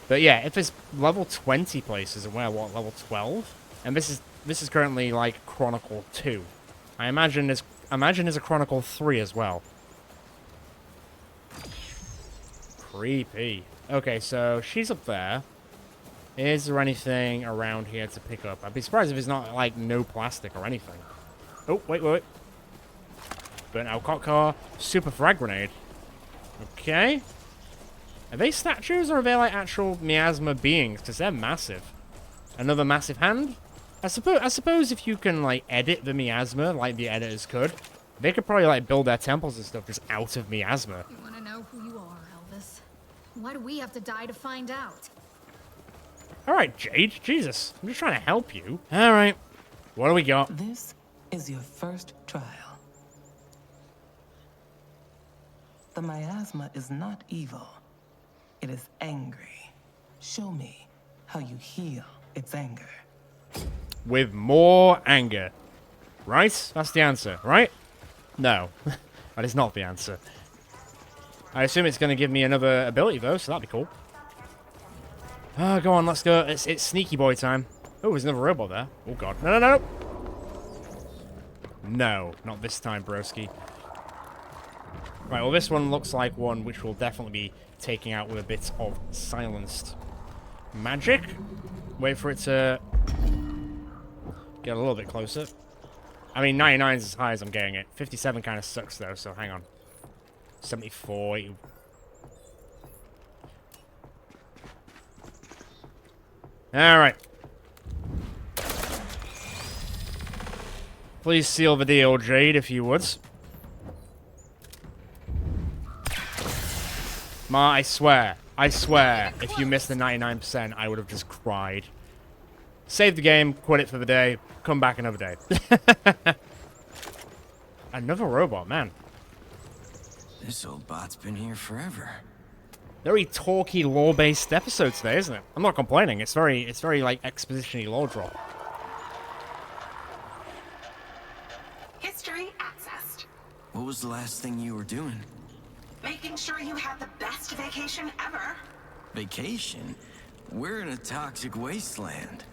But yeah, if there's level 20 places and we're, what, level 12? And this is currently like Chronicle 2. I imagine there's a Chronicle 3 as well. Creepy. Okay, so she's up there. Is there anything around here to pick up? I'd be surprised if there's not, like, no plastic or anything. Oh, wait. Burnt out cop car. Super frag grenade. Okay. Are they statues or are they, like, actual miasma beings? Because they're massive. Another massive hand? I suppose if you can, like, edit the miasma like the editors could, they could probably, like, build their temples and stuff just out of miasma. You want to know who you are, Elvis? Why do we have to die to find out? Alright, Jade. Jesus. I'm just trying to help you. Alright. What do we got? This is your first trial. The miasma is not evil. It is angry. Show me how you heal its anger. With more anger. Right? That's the answer, right? No. That is not the answer. I assume it's going to give me another ability, though, so that'd be cool. Oh, go on, let's go. It's sneaky boy time. Oh, there's another robot there. Oh, God. No. No, not this time, broski. Right, well, this one looks like one which will definitely be taking out with a bit of silenced magic. Wait for it to get a little bit closer. I mean, 99 is as high as I'm getting it. 57 kind of sucks, though, so hang on. 74. Alright. Please seal the deal, Jade, if you would. Ma, I swear, if you missed the 99%, I would have just cried. Save the game, quit it for the day, come back another day. Another robot, man. This old bot's been here forever. Very talky, lore-based episode today, isn't it? I'm not complaining. It's very like exposition-y lore drop. History accessed. What was the last thing you were doing? Making sure you had the best vacation ever. Vacation? We're in a toxic wasteland.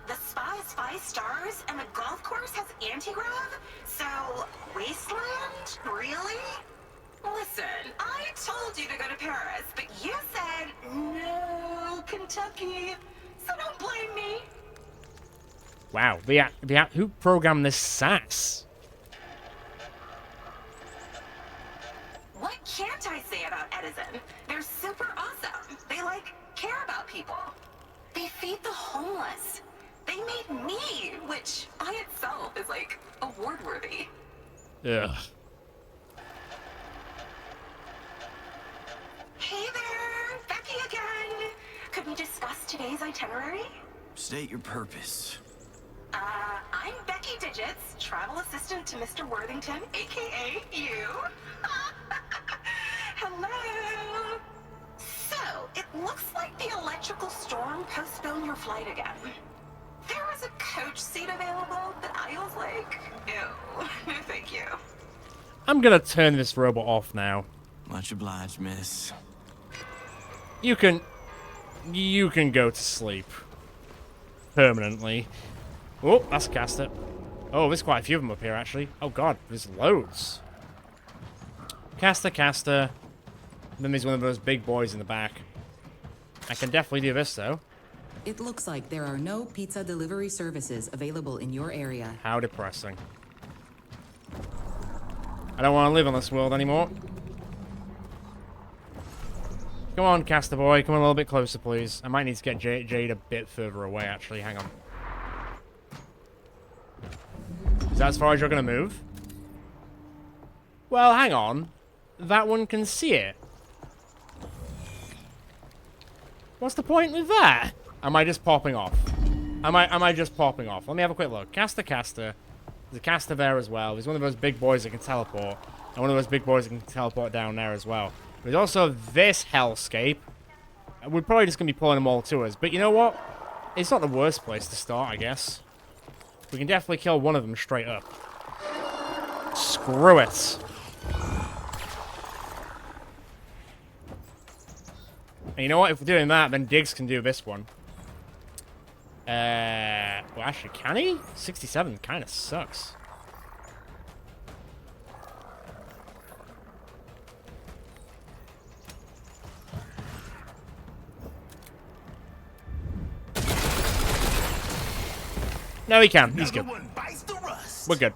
The spy's 5 stars and the golf course has anti-grav? So, wasteland? Really? Listen, I told you to go to Paris, but you said, no, Kentucky. So don't blame me. Wow, who programmed this sass? What can't I say about Edison? They're super awesome. They, care about people. They feed the homeless. They made me, which by itself is, award-worthy. Ugh. Hey there, Becky again. Could we discuss today's itinerary? State your purpose. I'm Becky Digits, travel assistant to Mr. Worthington, aka you. Hello. So, it looks like the electrical storm postponed your flight again. There was a coach seat available, but I was like, ew, no thank you. I'm gonna turn this robot off now. Much obliged, miss. You can... You can go to sleep. Permanently. Oh, that's a caster. Oh, there's quite a few of them up here, actually. Oh, God, there's loads. Caster, caster. Then there's one of those big boys in the back. I can definitely do this, though. It looks like there are no pizza delivery services available in your area. How depressing. I don't want to live on this world anymore. Come on, caster boy. Come on a little bit closer, please. I might need to get Jade a bit further away, actually. Hang on. Is that as far as you're going to move? Well, hang on. That one can see it. What's the point with that? Am I just popping off? Am I just popping off? Let me have a quick look. Caster, caster. There's a caster there as well. There's one of those big boys that can teleport. And one of those big boys that can teleport down there as well. There's also this hellscape. We're probably just going to be pulling them all to us. But you know what? It's not the worst place to start, I guess. We can definitely kill one of them straight up. Screw it. And you know what? If we're doing that, then Diggs can do this one. Well, actually, can he? 67 kind of sucks. No, he can. He's good. We're good.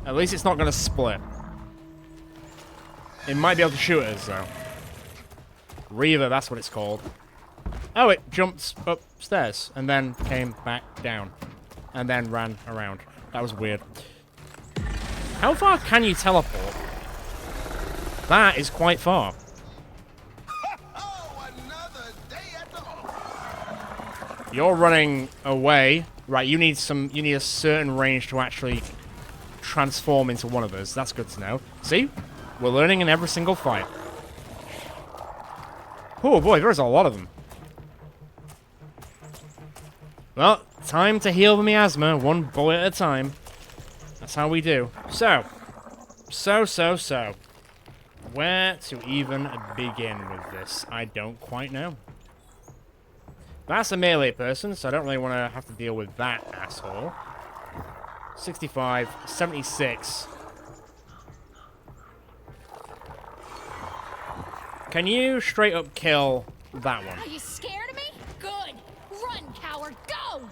At least it's not going to split. It might be able to shoot us, though. Reaver, that's what it's called. Oh, it jumped upstairs and then came back down. And then ran around. That was weird. How far can you teleport? That is quite far. You're running away. Right, you need a certain range to actually transform into one of us. That's good to know. See? We're learning in every single fight. Oh boy, there's a lot of them. Well, time to heal the miasma, one bullet at a time. That's how we do. So. Where to even begin with this? I don't quite know. That's a melee person, so I don't really want to have to deal with that asshole. 65, 76. Can you straight up kill that one? Are you scared of me? Good. Run, coward. Go.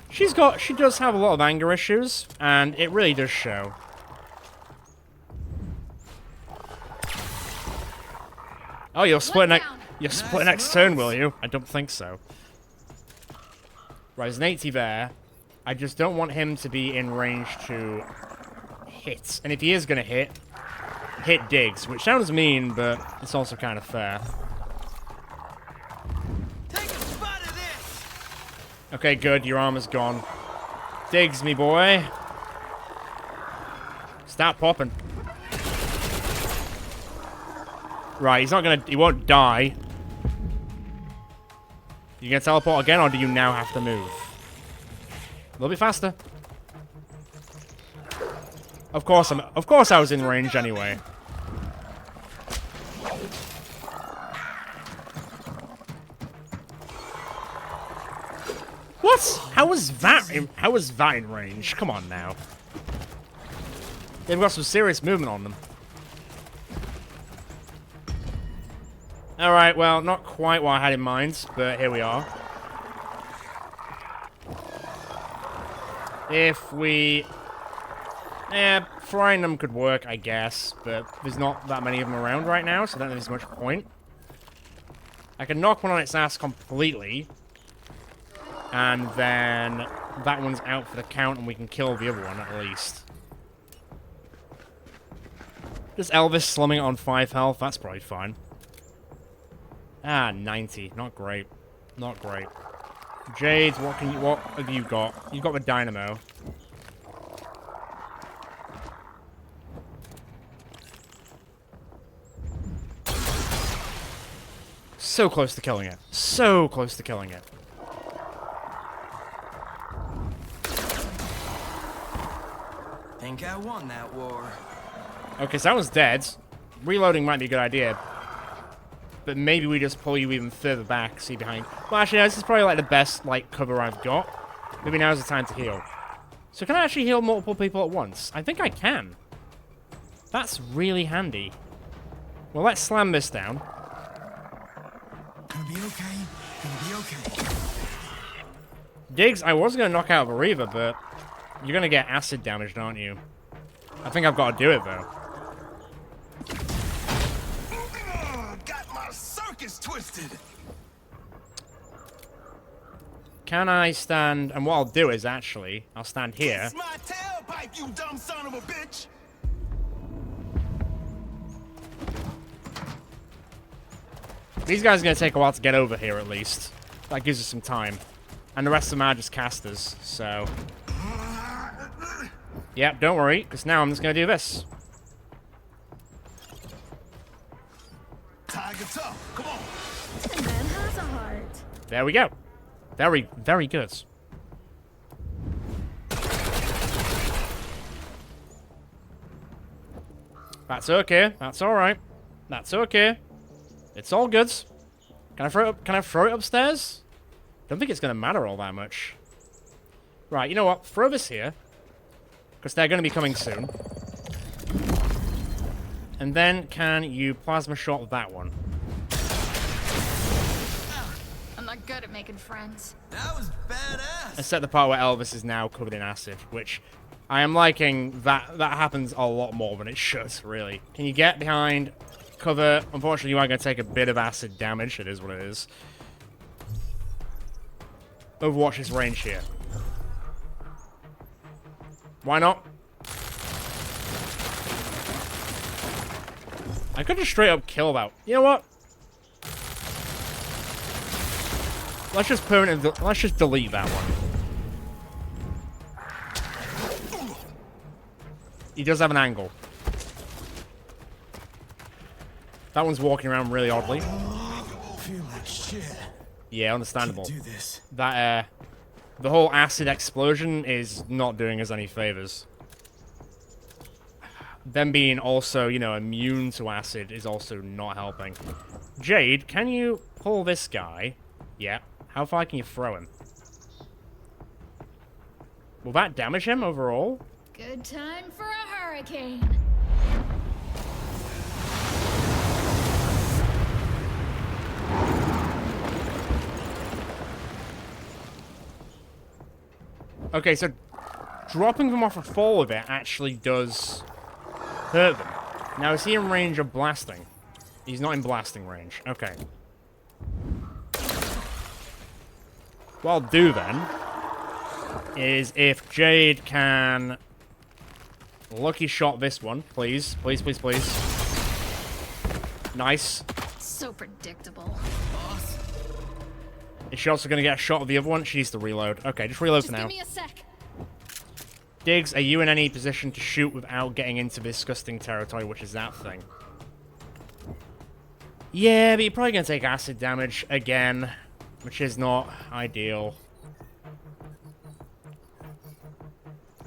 She does have a lot of anger issues, and it really does show. Oh, you'll split next turn, will you? I don't think so. Right, there's an 80 there. I just don't want him to be in range to hit. And if he is going to hit Diggs, which sounds mean, but it's also kind of fair. Take a spot of this. Okay, good. Your armor's gone. Diggs, me boy. Stop popping. Right, he won't die. You gonna teleport again, or do you now have to move? A little bit faster. Of course I was in range anyway. What? How was that in range? Come on now. They've got some serious movement on them. Alright, well, not quite what I had in mind, but here we are. If we... frying them could work, I guess, but there's not that many of them around right now, so I don't think there's much point. I can knock one on its ass completely, and then that one's out for the count, and we can kill the other one, at least. Just Elvis slumming it on 5 health, that's probably fine. Ah, 90. Not great. Not great. Jade, what have you got? You got the dynamo. So close to killing it. So close to killing it. Think I won that war. Okay, so that was dead. Reloading might be a good idea. But maybe we just pull you even further back, see behind. Well, actually, no, this is probably like the best like cover I've got. Maybe now's the time to heal. So can I actually heal multiple people at once? I think I can. That's really handy. Well, let's slam this down. Gonna be okay. Gonna be okay. Diggs, I was going to knock out a Reaver, but you're going to get acid damaged, aren't you? I think I've got to do it, though. Got my circus twisted. Can I stand... And what I'll do is, actually, I'll stand here. Kiss my tailpipe, you dumb son of a bitch. These guys are going to take a while to get over here, at least. That gives us some time. And the rest of them are just casters, so... Yep, don't worry, because now I'm just going to do this. Tiger tough, come on. And man has a heart. There we go. Very, very good. That's okay. That's alright. That's okay. It's all good. Can I throw it up? Can I throw it upstairs? Don't think it's going to matter all that much. Right, you know what? Throw this here. Because they're going to be coming soon. And then can you plasma shot that one? I'm not good at making friends. That was badass. Except the part where Elvis is now covered in acid, which I am liking. That happens a lot more than it should, really. Can you get behind cover? Unfortunately, you are going to take a bit of acid damage. It is what it is. Overwatch is range here. Why not? I could just straight up kill that. You know what? Let's just delete that one. He does have an angle. That one's walking around really oddly. Feel like shit. Yeah, understandable. Can't do this. That the whole acid explosion is not doing us any favors. Them being also, you know, immune to acid is also not helping. Jade, can you pull this guy? Yeah. How far can you throw him? Will that damage him overall? Good time for a hurricane. Okay, so dropping them off a fall of it actually does hurt them. Now, is he in range of blasting? He's not in blasting range. Okay. What I'll do then is if Jade can lucky shot this one, please. Please, please, please. Nice. So predictable. Is she also going to get a shot of the other one? She needs to reload. Okay, just reload for now. Give me a sec. Diggs, are you in any position to shoot without getting into disgusting territory, which is that thing? Yeah, but you're probably going to take acid damage again, which is not ideal.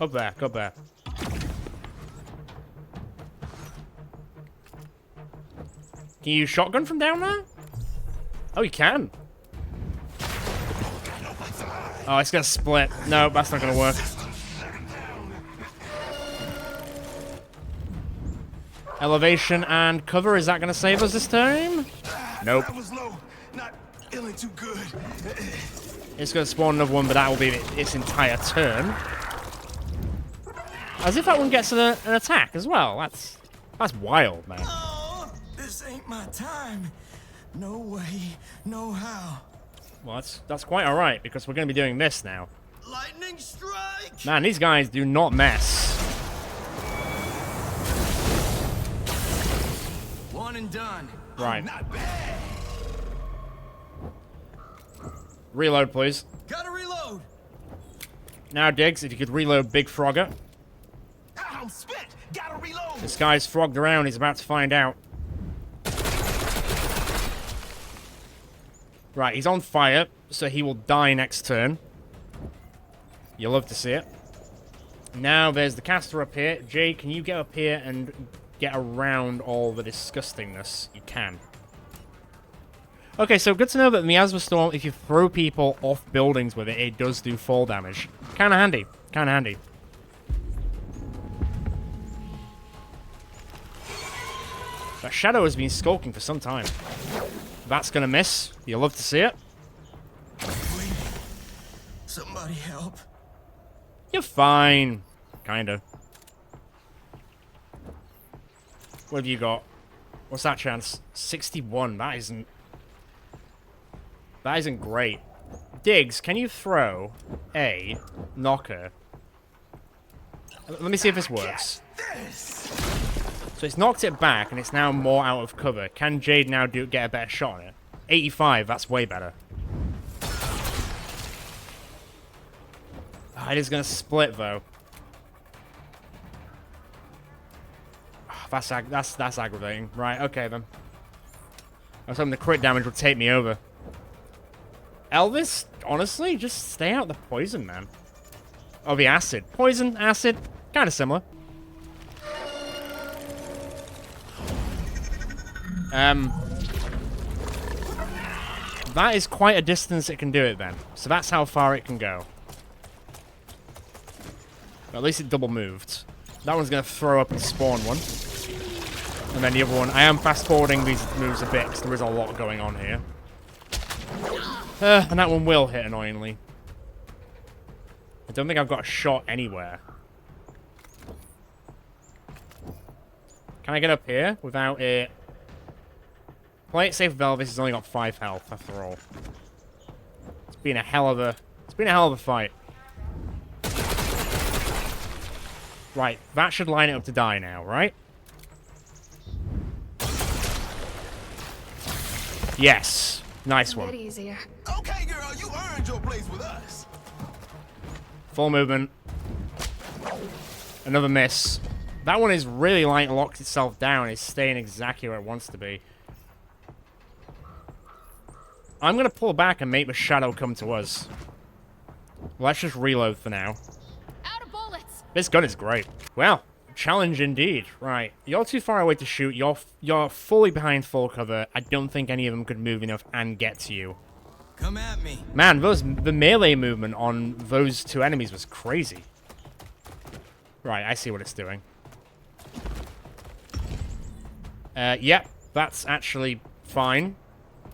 Up there, up there. Can you shotgun from down there? Oh, you can. Oh, it's gonna split. No, that's not gonna work. Elevation and cover, is that gonna save us this time? Nope. That was low. Not feeling too good. It's gonna spawn another one, but that will be its entire turn. As if that one gets an attack as well. That's wild, man. Oh, this ain't my time. No way, no how. Well, that's quite alright, because we're going to be doing this now. Lightning strike! Man, these guys do not mess. One and done. Right. Not bad. Reload, please. Gotta reload. Now, Diggs, if you could reload Big Frogger. I'm spent. Gotta reload. This guy's frogged around. He's about to find out. Right, he's on fire, so he will die next turn. You'll love to see it. Now, there's the caster up here. Jay, can you get up here and get around all the disgustingness, you can. Okay, so good to know that the Miasma Storm, if you throw people off buildings with it, it does do fall damage. Kinda handy. Kinda handy. That shadow has been skulking for some time. That's gonna miss. You'll love to see it. Somebody help. You're fine. Kinda. What have you got? What's that chance? 61. That isn't great. Diggs, can you throw a knocker? Let me see if this works. So it's knocked it back, and it's now more out of cover. Can Jade now get a better shot on it? 85, that's way better. It is going to split, though. That's aggravating. Right, okay, then. I was hoping the crit damage would take me over. Elvis, honestly, just stay out of the poison, man. Oh, the acid. Poison, acid, kind of similar. That is quite a distance it can do it, then. So that's how far it can go. At least it double moved. That one's going to throw up and spawn one. And then the other one. I am fast-forwarding these moves a bit, because there is a lot going on here. And that one will hit, annoyingly. I don't think I've got a shot anywhere. Can I get up here without it? Play it safe, Velvis has only got 5 health, after all. It's been a hell of a fight. Right, that should line it up to die now, right? Yes. Nice one. A bit easier. Okay, girl, you earned your place with us. Full movement. Another miss. That one is really like locked itself down. It's staying exactly where it wants to be. I'm going to pull back and make the shadow come to us. Let's just reload for now. Out of bullets. This gun is great. Well, challenge indeed. Right, you're too far away to shoot. You're fully behind full cover. I don't think any of them could move enough and get to you. Come at me. Man, the melee movement on those two enemies was crazy. Right, I see what it's doing. Yep, that's actually fine.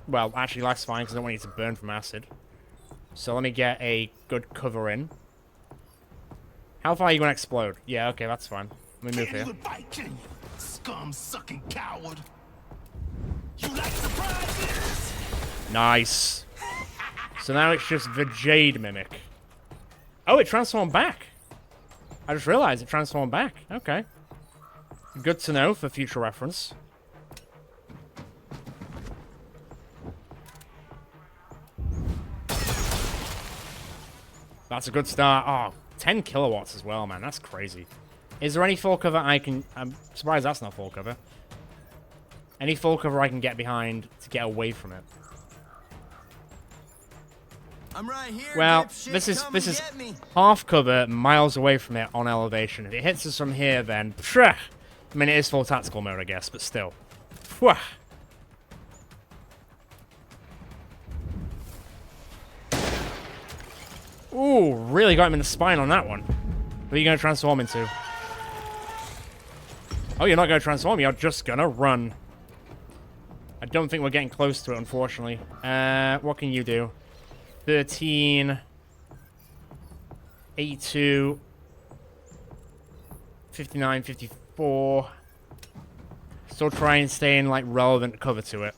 Well, actually, that's fine, because I don't want you to burn from acid. So let me get a good cover in. How far are you going to explode? Yeah, okay, that's fine. Let me move here. Scum-sucking coward. You like surprises? Nice. So now it's just the Jade Mimic. Oh, it transformed back. I just realized it transformed back. Okay. Good to know for future reference. That's a good start. Oh, 10 kilowatts as well, man. That's crazy. Is there any full cover I can... I'm surprised that's not full cover. Any full cover I can get behind to get away from it? I'm right here. Well, this is half cover, miles away from it on elevation. If it hits us from here, then... I mean, it is full tactical mode, I guess, but still. Ooh, really got him in the spine on that one. What are you going to transform into? Oh, you're not going to transform. You're just going to run. I don't think we're getting close to it, unfortunately. What can you do? 13... 82... 59, 54... Still try and stay in, like, relevant cover to it.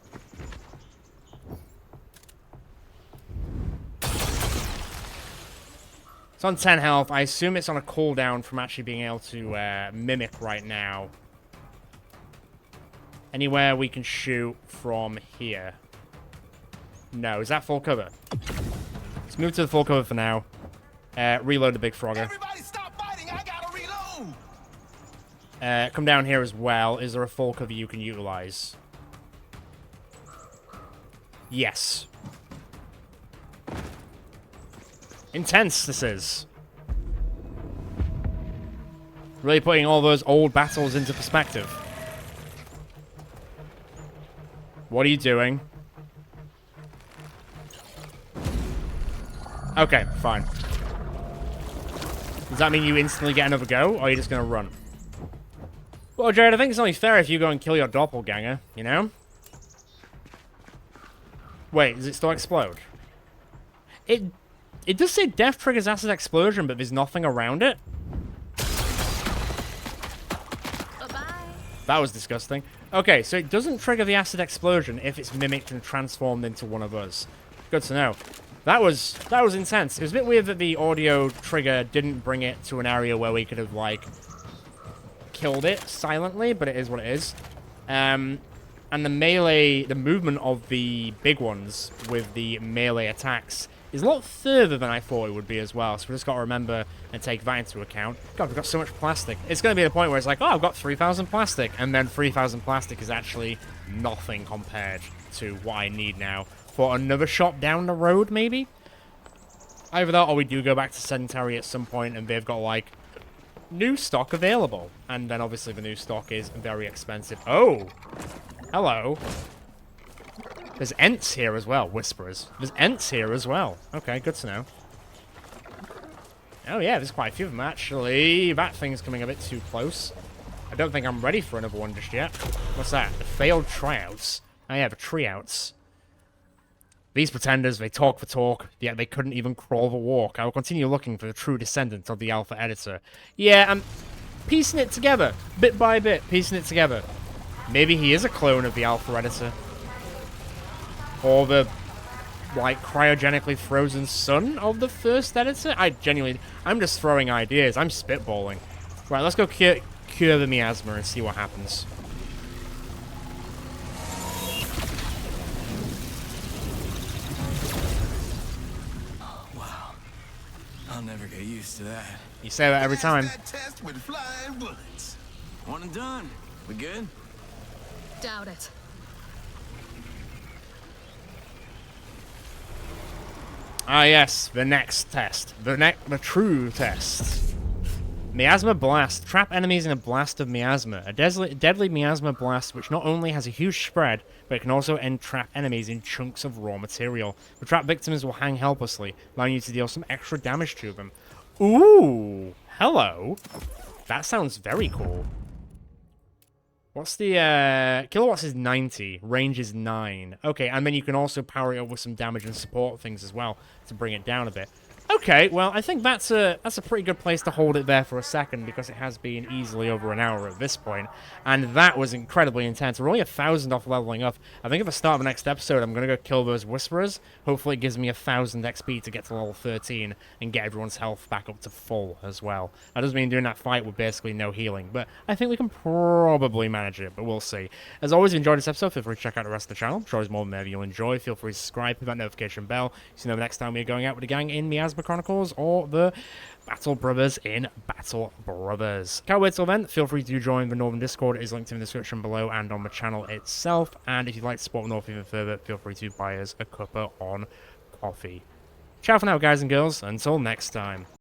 It's on 10 health. I assume it's on a cooldown from actually being able to mimic right now. Anywhere we can shoot from here. No, is that full cover? Let's move to the full cover for now. Reload the big frogger. Everybody stop fighting! I gotta reload! Come down here as well. Is there a full cover you can utilize? Yes. Intense, this is. Really putting all those old battles into perspective. What are you doing? Okay, fine. Does that mean you instantly get another go, or are you just gonna run? Well, Jared, I think it's only fair if you go and kill your doppelganger, you know? Wait, does it still explode? It does say death triggers acid explosion, but there's nothing around it. That was disgusting. Okay, so it doesn't trigger the acid explosion if it's mimicked and transformed into one of us. Good to know. That was intense. It was a bit weird that the audio trigger didn't bring it to an area where we could have, like, killed it silently, but it is what it is. And the melee, the movement of the big ones with the melee attacks is a lot further than I thought it would be as well, so we just got to remember and take that into account. God, we've got so much plastic. It's going to be the point where it's like, oh, I've got 3,000 plastic, and then 3,000 plastic is actually nothing compared to what I need now for another shop down the road, maybe? Either that, or we do go back to Sedentary at some point, and they've got, like, new stock available. And then, obviously, the new stock is very expensive. Oh! Hello. There's Ents here as well, Whisperers. There's Ents here as well. Okay, good to know. Oh yeah, there's quite a few of them actually. That thing's coming a bit too close. I don't think I'm ready for another one just yet. What's that? The failed tryouts. Oh yeah, the treeouts. These pretenders, they talk the talk, yet they couldn't even crawl the walk. I will continue looking for the true descendant of the Alpha Editor. Yeah, I'm piecing it together, bit by bit, piecing it together. Maybe he is a clone of the Alpha Editor. Or the, like, cryogenically frozen son of the first editor? I'm just throwing ideas. I'm spitballing. Right, let's go cure the miasma and see what happens. Wow. I'll never get used to that. You say that every time. That test with flying bullets. One and done. We good? Doubt it. Ah, yes, the next test. The true test. Miasma Blast. Trap enemies in a blast of miasma. A deadly miasma blast which not only has a huge spread, but it can also entrap enemies in chunks of raw material. The trapped victims will hang helplessly, allowing you to deal some extra damage to them. Ooh! Hello! That sounds very cool. What's the, kilowatts is 90, range is 9. Okay, and then you can also power it up with some damage and support things as well to bring it down a bit. Okay, well, I think that's a pretty good place to hold it there for a second, because it has been easily over an hour at this point, and that was incredibly intense. We're only 1,000 off leveling up. I think at the start of the next episode, I'm going to go kill those Whisperers. Hopefully it gives me 1,000 XP to get to level 13 and get everyone's health back up to full as well. That doesn't mean doing that fight with basically no healing, but I think we can probably manage it, but we'll see. As always, if you enjoyed this episode, feel free to check out the rest of the channel. I'm sure there's more than there you'll enjoy. Feel free to subscribe, hit that notification bell, so you know the next time we're going out with a gang in Miasma Chronicles or the Battle Brothers in Battle Brothers. Can't wait till then. Feel free to join the Northern Discord. It is linked in the description below and on the channel itself. And if you'd like to support North even further, feel free to buy us a cuppa on coffee. Ciao for now, guys and girls. Until next time.